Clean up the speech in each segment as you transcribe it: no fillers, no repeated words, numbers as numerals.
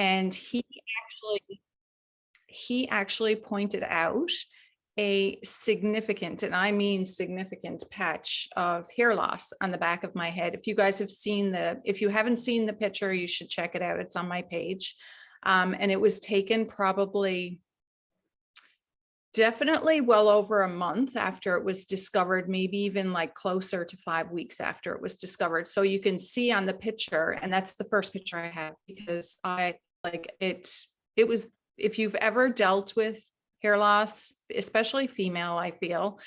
And he actually pointed out a significant, and I mean significant, patch of hair loss on the back of my head. If you guys have seen if you haven't seen the picture, you should check it out. It's on my page. And it was taken probably definitely well over a month after it was discovered, maybe even like closer to 5 weeks after it was discovered. So you can see on the picture, and that's the first picture I have, because I like it. It was, if you've ever dealt with hair loss, especially female, I feel,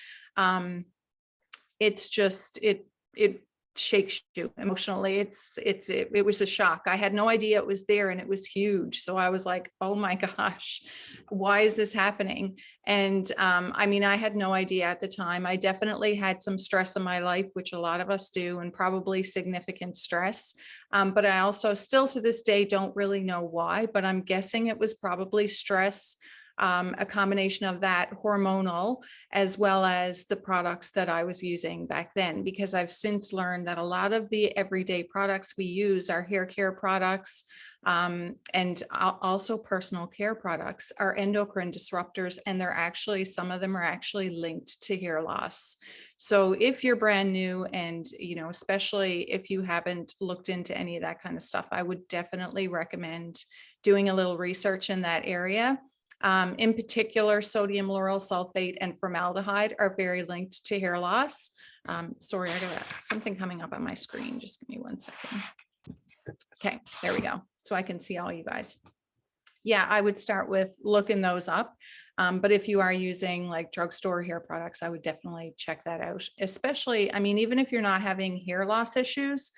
it's just, it shakes you emotionally. It was a shock. I had no idea it was there, and it was huge. So I was like, oh my gosh, why is this happening? And I mean, I had no idea at the time. I definitely had some stress in my life, which a lot of us do, and probably significant stress. But I also still to this day don't really know why, but I'm guessing it was probably stress, a combination of that, hormonal, as well as the products that I was using back then, because I've since learned that a lot of the everyday products we use, our hair care products, and also personal care products, are endocrine disruptors, and they're actually, some of them are actually linked to hair loss. So if you're brand new, and especially if you haven't looked into any of that kind of stuff, I would definitely recommend doing a little research in that area. In particular, sodium lauryl sulfate and formaldehyde are very linked to hair loss. Sorry, I got something coming up on my screen. Just give me 1 second. Okay, there we go. So I can see all you guys. Yeah, I would start with looking those up. But if you are using like drugstore hair products, I would definitely check that out. Especially, I mean, even if you're not having hair loss issues,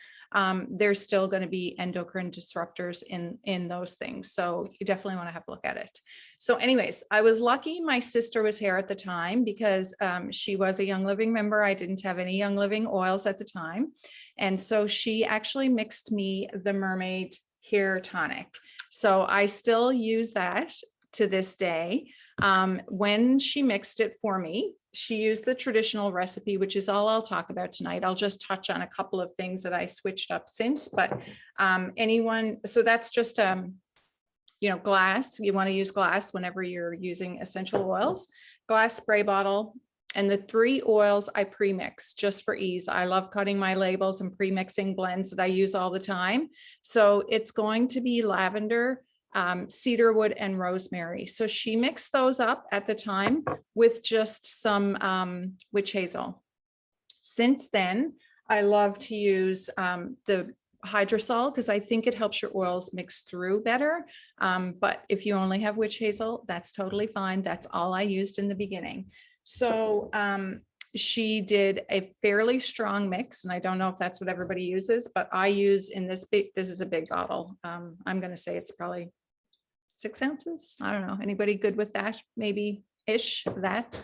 there's still going to be endocrine disruptors in those things. So you definitely want to have a look at it. So anyways, I was lucky my sister was here at the time, because she was a Young Living member. I didn't have any Young Living oils at the time. And so she actually mixed me the Mermaid hair tonic. So I still use that to this day. When she mixed it for me, she used the traditional recipe, which is all I'll talk about tonight. I'll just touch on a couple of things that I switched up since, but so that's just, glass. You want to use glass whenever you're using essential oils, glass spray bottle. And the 3 oils I pre-mix just for ease. I love cutting my labels and pre-mixing blends that I use all the time. So it's going to be lavender, cedarwood, and rosemary. So she mixed those up at the time with just some witch hazel. Since then, I love to use the hydrosol, because I think it helps your oils mix through better. But if you only have witch hazel, that's totally fine. That's all I used in the beginning. So she did a fairly strong mix, and I don't know if that's what everybody uses, but I use in this is a big bottle. I'm going to say it's probably 6 ounces. I don't know. Anybody good with that? Maybe ish that.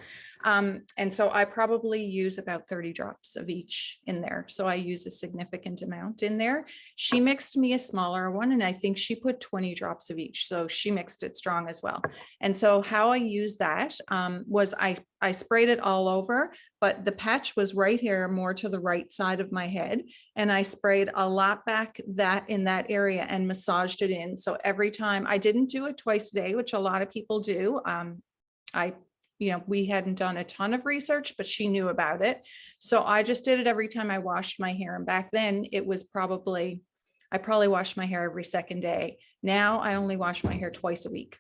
And so I probably use about 30 drops of each in there. So I use a significant amount in there. She mixed me a smaller one, and I think she put 20 drops of each. So she mixed it strong as well. And so how I use that was I sprayed it all over, but the patch was right here, more to the right side of my head. And I sprayed a lot back in that area and massaged it in. So every time, I didn't do it twice a day, which a lot of people do. We hadn't done a ton of research, but she knew about it. So I just did it every time I washed my hair. And back then it was I probably washed my hair every second day. Now I only wash my hair twice a week.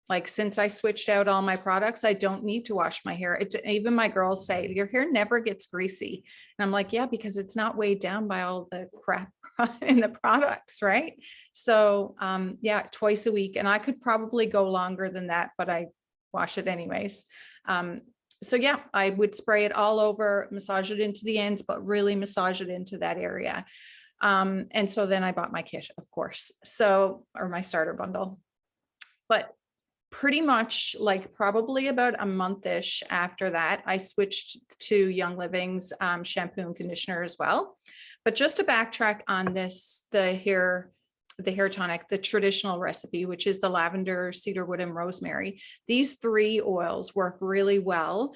Like, since I switched out all my products, I don't need to wash my hair. Even my girls say, your hair never gets greasy. And I'm like, yeah, because it's not weighed down by all the crap in the products, right? So yeah, twice a week. And I could probably go longer than that, but I wash it anyways. So yeah, I would spray it all over, massage it into the ends, but really massage it into that area. And so then I bought my kit, of course, or my starter bundle. But pretty much like probably about a month-ish after that, I switched to Young Living's shampoo and conditioner as well. But just to backtrack on this, the hair tonic, the traditional recipe, which is the lavender, cedarwood, and rosemary. These 3 oils work really well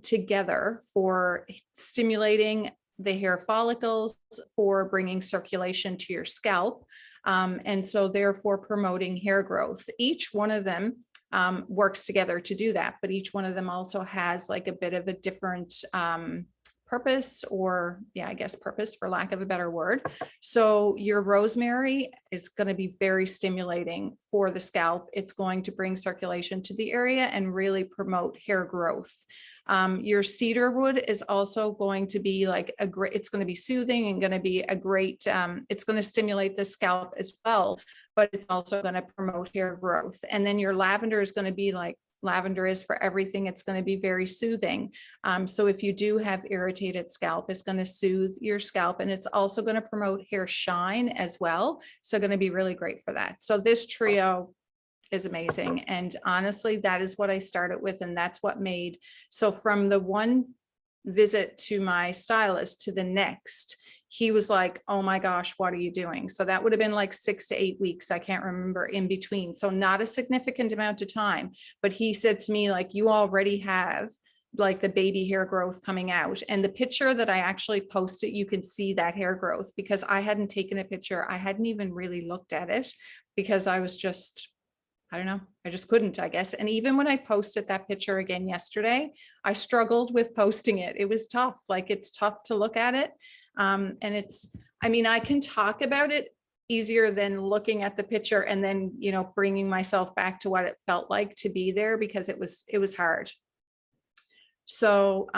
together for stimulating the hair follicles, for bringing circulation to your scalp, And so therefore promoting hair growth. Each one of them works together to do that, but each one of them also has like a bit of a different purpose, or I guess purpose for lack of a better word. So your rosemary is going to be very stimulating for the scalp. It's going to bring circulation to the area and really promote hair growth. Your cedar wood is also going to be like a great, it's going to be soothing and going to be a great, it's going to stimulate the scalp as well, but it's also going to promote hair growth. And then your lavender is going to be like lavender is for everything. It's going to be very soothing. So if you do have irritated scalp, it's going to soothe your scalp, and it's also going to promote hair shine as well. So going to be really great for that. So this trio is amazing. And honestly, that is what I started with. And that's what made, so from the one visit to my stylist to the next, he was like, oh my gosh, what are you doing? So that would have been like 6 to 8 weeks. I can't remember in between. So not a significant amount of time, but he said to me, like, you already have like the baby hair growth coming out. And the picture that I actually posted, you can see that hair growth, because I hadn't taken a picture. I hadn't even really looked at it because I was just, I don't know, I just couldn't, I guess. And even when I posted that picture again yesterday, I struggled with posting it. It was tough. Like, it's tough to look at it. And it's, I mean, I can talk about it easier than looking at the picture and then, you know, bringing myself back to what it felt like to be there, because it was hard. So,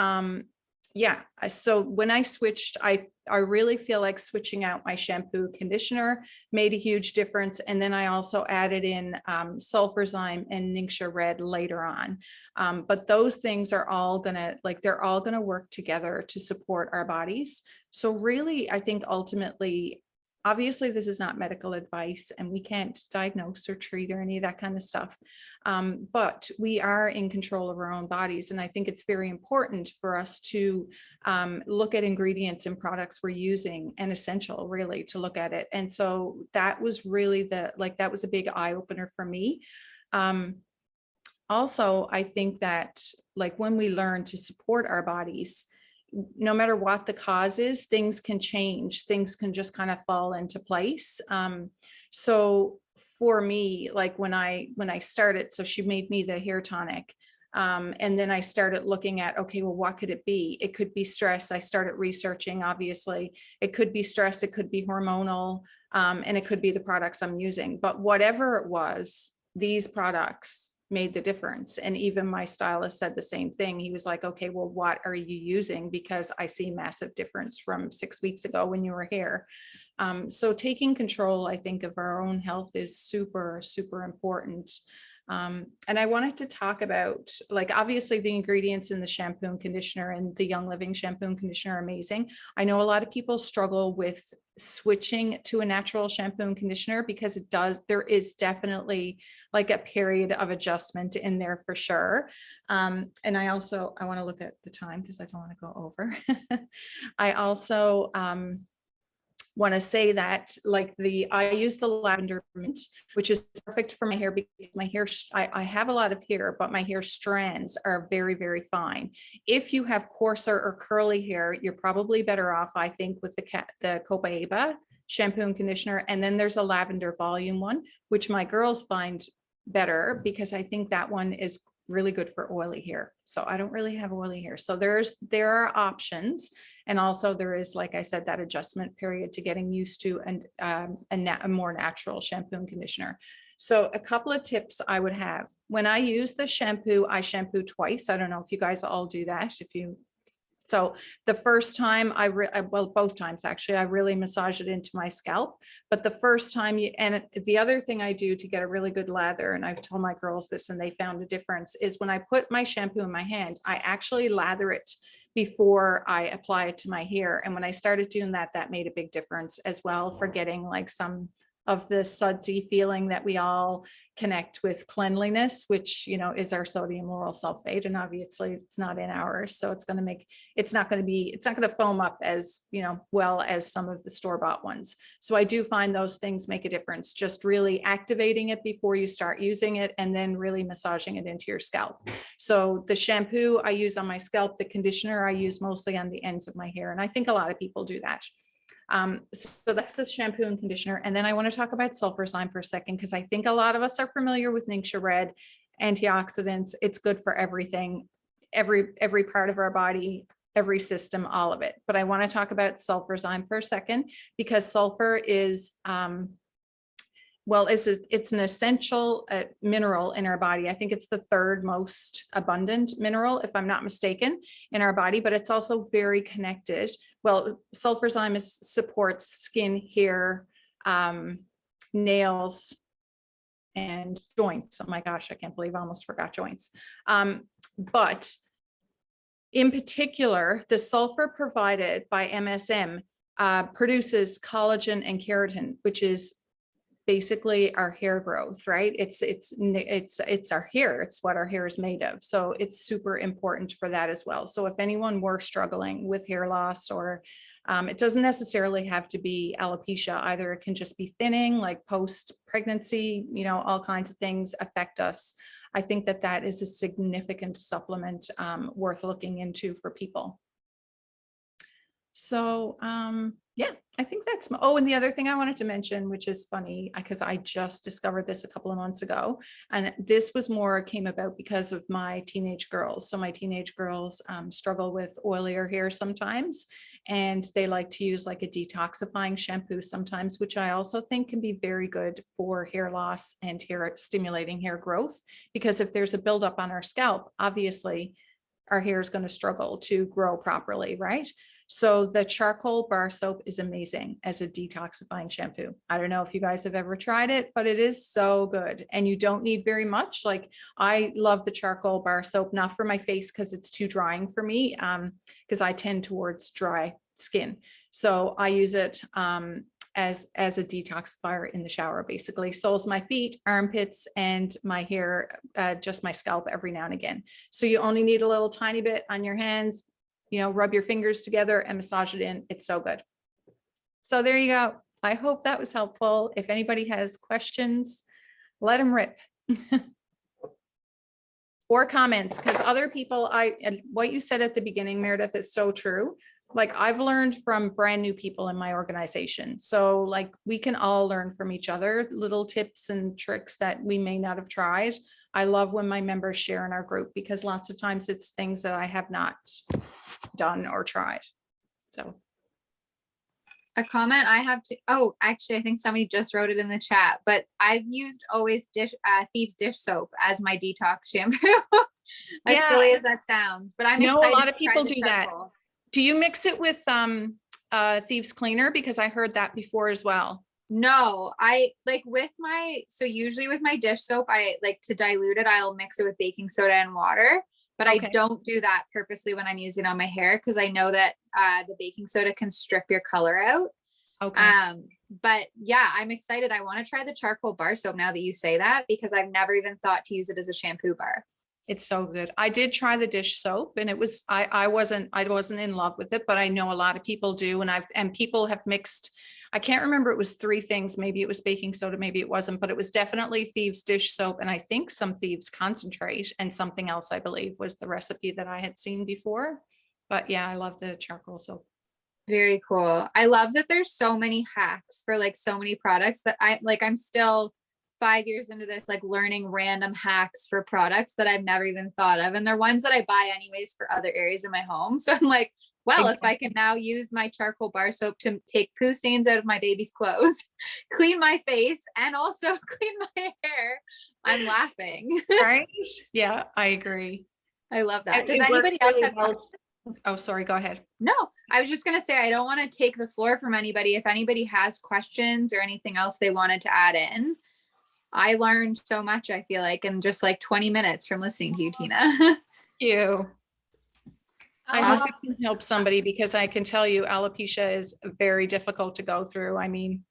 yeah, so when I switched, I really feel like switching out my shampoo conditioner made a huge difference. And then I also added in sulfurzyme and Ningxia Red later on. But those things are all gonna, like, they're all gonna work together to support our bodies. So really, I think ultimately, obviously this is not medical advice and we can't diagnose or treat or any of that kind of stuff. But we are in control of our own bodies. And I think it's very important for us to look at ingredients and products we're using, and essential really to look at it. And so that was really that was a big eye opener for me. Also, I think that, like, when we learn to support our bodies, no matter what the cause is, things can change. Things can just kind of fall into place. So for me, like when I started, so she made me the hair tonic. And then I started looking at, okay, well, what could it be? It could be stress. I started researching, obviously. It could be stress, it could be hormonal, and it could be the products I'm using. But whatever it was, these products made the difference. And even my stylist said the same thing. He was like, okay, well, what are you using? Because I see massive difference from 6 weeks ago when you were here. So taking control, I think, of our own health is super, super important. And I wanted to talk about, like, obviously the ingredients in the shampoo and conditioner, and the Young Living shampoo and conditioner are amazing. I know a lot of people struggle with switching to a natural shampoo and conditioner because there is definitely like a period of adjustment in there for sure. And I want to look at the time because I don't want to go over. I also, want to say that, like, I use the lavender mint, which is perfect for my hair, because my hair, I have a lot of hair, but my hair strands are very, very fine. If you have coarser or curly hair, you're probably better off, I think, with the Copaiba shampoo and conditioner. And then there's a lavender volume one, which my girls find better, because I think that one is really good for oily hair. So I don't really have oily hair. So there are options. And also there is, like I said, that adjustment period to getting used to a more natural shampoo and conditioner. So a couple of tips I would have: when I use the shampoo, I shampoo twice. I don't know if you guys all do that. So the first time well, both times actually, I really massage it into my scalp. But the first time and the other thing I do to get a really good lather, and I've told my girls this and they found a difference, is when I put my shampoo in my hand, I actually lather it before I apply it to my hair. And when I started doing that, that made a big difference as well for getting like some of the sudsy feeling that we all connect with cleanliness, which, you know, is our sodium lauryl sulfate. And obviously it's not in ours. So it's not going to foam up as, you know, well as some of the store-bought ones. So I do find those things make a difference, just really activating it before you start using it, and then really massaging it into your scalp. So the shampoo I use on my scalp, the conditioner I use mostly on the ends of my hair. And I think a lot of people do that. So that's the shampoo and conditioner. And then I want to talk about sulfur slime for a second, because I think a lot of us are familiar with Ningxia Red, antioxidants. It's good for everything, every part of our body, every system, all of it. But I want to talk about sulfur slime for a second, because sulfur is, well, it's an essential mineral in our body. I think it's the third most abundant mineral, if I'm not mistaken, in our body, but it's also very connected. Well, sulfur slime supports skin, hair, nails, and joints. Oh my gosh, I can't believe I almost forgot joints. But in particular, the sulfur provided by MSM produces collagen and keratin, which is basically our hair growth, right? It's our hair. It's what our hair is made of. So it's super important for that as well. So if anyone were struggling with hair loss, or it doesn't necessarily have to be alopecia either. It can just be thinning, like post-pregnancy, all kinds of things affect us. I think that is a significant supplement worth looking into for people. So yeah, I think that's, oh, and the other thing I wanted to mention, which is funny, because I just discovered this a couple of months ago, and this was came about because of my teenage girls. So my teenage girls struggle with oilier hair sometimes, and they like to use like a detoxifying shampoo sometimes, which I also think can be very good for hair loss and stimulating hair growth, because if there's a buildup on our scalp, obviously our hair is going to struggle to grow properly, right? So the charcoal bar soap is amazing as a detoxifying shampoo. I don't know if you guys have ever tried it, but it is so good. And you don't need very much. Like, I love the charcoal bar soap, not for my face because it's too drying for me, because I tend towards dry skin. So I use it as a detoxifier in the shower, basically. Soles my feet, armpits, and my hair, just my scalp every now and again. So you only need a little tiny bit on your hands, rub your fingers together and massage it in. It's so good. So there you go. I hope that was helpful. If anybody has questions, let them rip. Or comments, because other people, and what you said at the beginning, Meredith, is so true. Like, I've learned from brand new people in my organization. So like, we can all learn from each other, little tips and tricks that we may not have tried. I love when my members share in our group, because lots of times it's things that I have not done or tried. So a comment I have to, oh, actually, I think somebody just wrote it in the chat, but I've used always Thieves dish soap as my detox shampoo. As silly as that sounds, but I'm excited. A lot of people do that. Do you mix it with Thieves cleaner? Because I heard that before as well. No, I like so usually with my dish soap, I like to dilute it. I'll mix it with baking soda and water, but I don't do that purposely when I'm using it on my hair, because I know that the baking soda can strip your color out. Okay. But yeah, I'm excited. I want to try the charcoal bar soap now that you say that, because I've never even thought to use it as a shampoo bar. It's so good. I did try the dish soap, and it was, I wasn't in love with it, but I know a lot of people do. And people have mixed, I can't remember, it was 3 things. Maybe it was baking soda, maybe it wasn't, but it was definitely Thieves dish soap. And I think some Thieves concentrate, and something else, I believe, was the recipe that I had seen before. But yeah, I love the charcoal soap. Very cool. I love that there's so many hacks for like so many products that I'm still 5 years into this, like learning random hacks for products that I've never even thought of. And they're ones that I buy anyways for other areas of my home. So I'm like, well, exactly. If I can now use my charcoal bar soap to take poo stains out of my baby's clothes, clean my face, and also clean my hair, I'm laughing. Right? Yeah, I agree. I love that. Does anybody else have questions? Oh, sorry, go ahead. No, I was just going to say, I don't want to take the floor from anybody. If anybody has questions or anything else they wanted to add in. I learned so much, I feel like, in just like 20 minutes from listening to you, Tina. Thank you. I hope I can help somebody, because I can tell you alopecia is very difficult to go through. I mean,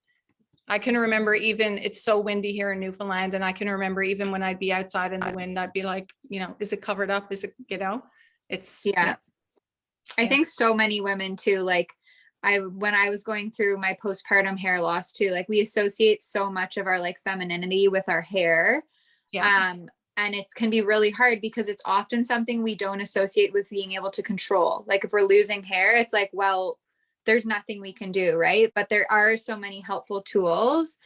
I can remember, even, it's so windy here in Newfoundland, and I can remember even when I'd be outside in the wind, I'd be like, is it covered up? Is it, it's, yeah. I think so many women too, like, when I was going through my postpartum hair loss too, like, we associate so much of our like femininity with our hair. Yeah. And it can be really hard, because it's often something we don't associate with being able to control. Like, if we're losing hair, it's like, well, there's nothing we can do, right? But there are so many helpful tools.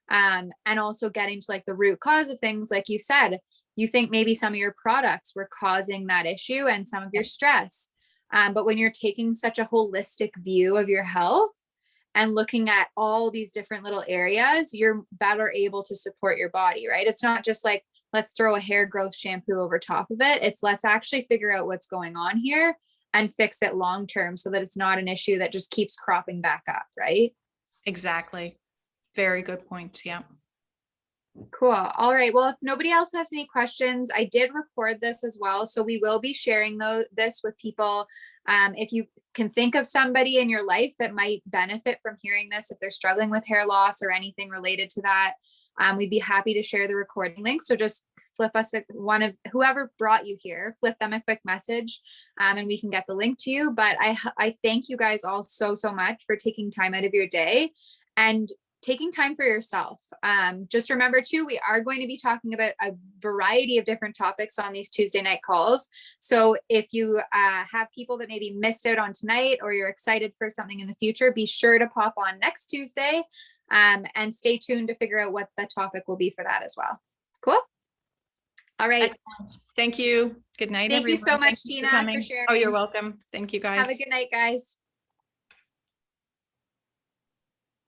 And also getting to like the root cause of things, like you said, you think maybe some of your products were causing that issue and some of your stress. But when you're taking such a holistic view of your health and looking at all these different little areas, you're better able to support your body, right? It's not just like, let's throw a hair growth shampoo over top of it. It's let's actually figure out what's going on here and fix it long term so that it's not an issue that just keeps cropping back up, right? Exactly. Very good point. Yeah. Cool. All right. Well, if nobody else has any questions, I did record this as well. So we will be sharing this with people. If you can think of somebody in your life that might benefit from hearing this, if they're struggling with hair loss or anything related to that, we'd be happy to share the recording link. So just flip us one of whoever brought you here, flip them a quick message, and we can get the link to you. But I thank you guys all so much for taking time out of your day and taking time for yourself. Just remember too, we are going to be talking about a variety of different topics on these Tuesday night calls. So if you have people that maybe missed out on tonight, or you're excited for something in the future, be sure to pop on next Tuesday, and stay tuned to figure out what the topic will be for that as well. Cool. All right. Excellent. Thank you. Good night, Thank everyone. you so much, Thank you Tina, coming. for sharing. Oh, you're welcome. Thank you, guys. Have a good night, guys.